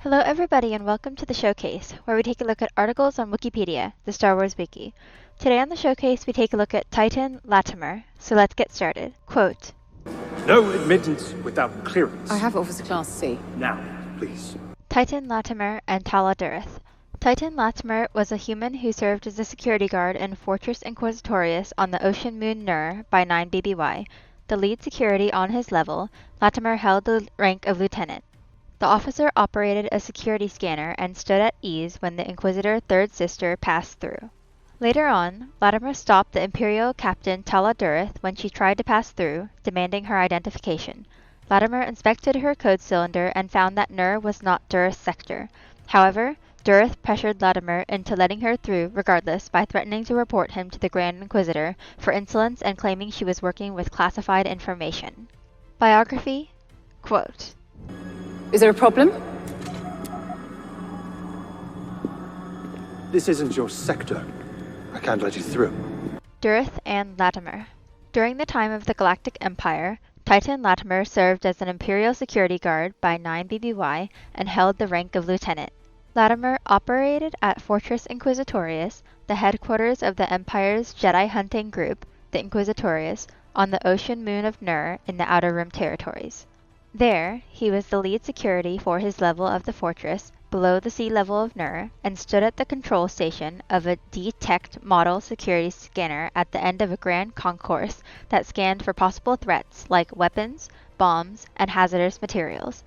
Hello everybody and welcome to the Showcase, where we take a look at articles on Wookieepedia, the Star Wars wiki. Today on the Showcase we take a look at Tytan Latimer, so let's get started. Quote, "No admittance without clearance." I have Officer Class C. Now, please. Tytan Latimer and Tala Durith. Tytan Latimer was a human who served as a security guard in Fortress Inquisitorius on the ocean moon Nur by 9 BBY. The lead security on his level, Latimer held the rank of lieutenant. The officer operated a security scanner and stood at ease when the Inquisitor Third Sister passed through. Later on, Latimer stopped the Imperial Captain Tala Durith when she tried to pass through, demanding her identification. Latimer inspected her code cylinder and found that Nur was not Durith's sector. However, Durith pressured Latimer into letting her through regardless by threatening to report him to the Grand Inquisitor for insolence and claiming she was working with classified information. Biography, quote, Is there a problem? This isn't your sector. I can't let you through. Durith and Latimer. During the time of the Galactic Empire, Tytan Latimer served as an Imperial security guard by 9 BBY and held the rank of lieutenant. Latimer operated at Fortress Inquisitorius, the headquarters of the Empire's Jedi hunting group, the Inquisitorius, on the ocean moon of Nur in the Outer Rim territories. There, he was the lead security for his level of the fortress, below the sea level of Nur, and stood at the control station of a detect model security scanner at the end of a grand concourse that scanned for possible threats like weapons, bombs, and hazardous materials.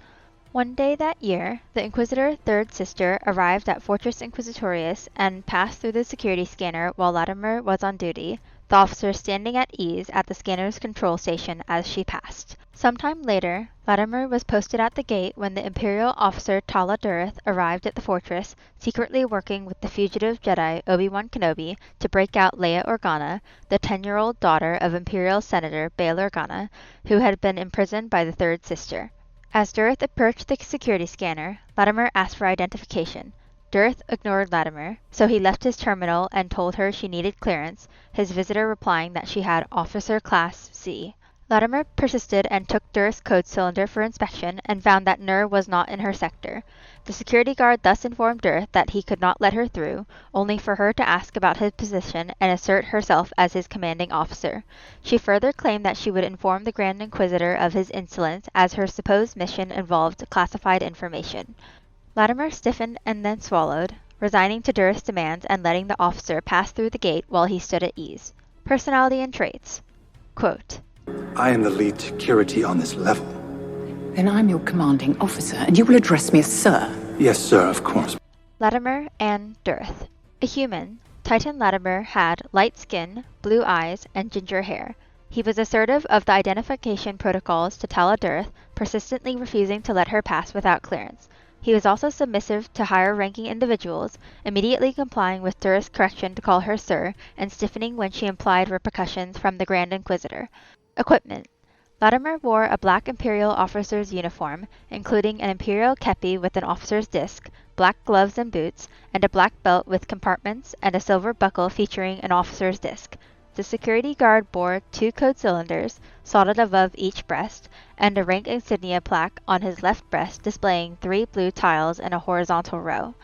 One day that year, the Inquisitor Third Sister arrived at Fortress Inquisitorius and passed through the security scanner while Latimer was on duty, the officer standing at ease at the scanner's control station as she passed. Sometime later, Latimer was posted at the gate when the Imperial officer Tala Durith arrived at the fortress, secretly working with the fugitive Jedi Obi-Wan Kenobi to break out Leia Organa, the 10-year-old daughter of Imperial Senator Bail Organa, who had been imprisoned by the Third Sister. As Durith approached the security scanner, Latimer asked for identification. Durith ignored Latimer, so he left his terminal and told her she needed clearance, his visitor replying that she had Officer Class C. Latimer persisted and took Durith's code cylinder for inspection and found that Nur was not in her sector. The security guard thus informed Durith that he could not let her through, only for her to ask about his position and assert herself as his commanding officer. She further claimed that she would inform the Grand Inquisitor of his insolence as her supposed mission involved classified information. Latimer stiffened and then swallowed, resigning to Durith's demands and letting the officer pass through the gate while he stood at ease. Personality and traits. Quote, I am the lead security on this level. Then I'm your commanding officer, and you will address me as Sir. Yes, sir, of course. Latimer and Durith. A human, Tytan Latimer had light skin, blue eyes, and ginger hair. He was assertive of the identification protocols to Tala Durith, persistently refusing to let her pass without clearance. He was also submissive to higher-ranking individuals, immediately complying with Durith's correction to call her Sir, and stiffening when she implied repercussions from the Grand Inquisitor. Equipment. Latimer wore a black Imperial officer's uniform, including an Imperial kepi with an officer's disc, black gloves and boots, and a black belt with compartments and a silver buckle featuring an officer's disc. The security guard bore 2 code cylinders, soldered above each breast, and a rank insignia plaque on his left breast displaying 3 blue tiles in a horizontal row.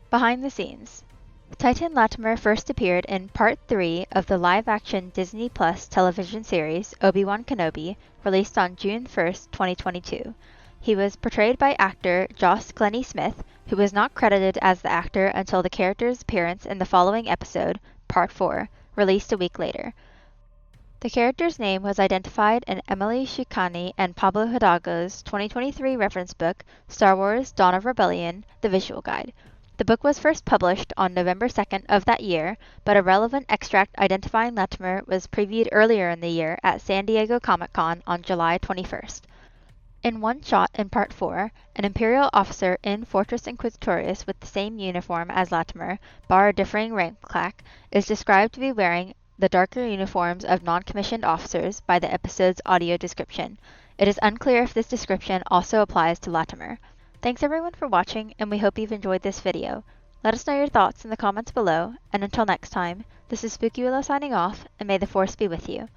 Behind the scenes. Tytan Latimer first appeared in Part 3 of the live-action Disney Plus television series Obi-Wan Kenobi, released on June 1, 2022. He was portrayed by actor Josh Glennie Smith, who was not credited as the actor until the character's appearance in the following episode, Part 4, released a week later. The character's name was identified in Emily Shikani and Pablo Hidalgo's 2023 reference book, Star Wars: Dawn of Rebellion, The Visual Guide. The book was first published on November 2nd of that year, but a relevant extract identifying Latimer was previewed earlier in the year at San Diego Comic-Con on July 21st. In one shot in Part 4, an Imperial officer in Fortress Inquisitorius with the same uniform as Latimer, bar a differing rank plaque, is described to be wearing the darker uniforms of non-commissioned officers by the episode's audio description. It is unclear if this description also applies to Latimer. Thanks everyone for watching, and we hope you've enjoyed this video. Let us know your thoughts in the comments below, and until next time, this is Spooky Willow signing off, and may the Force be with you.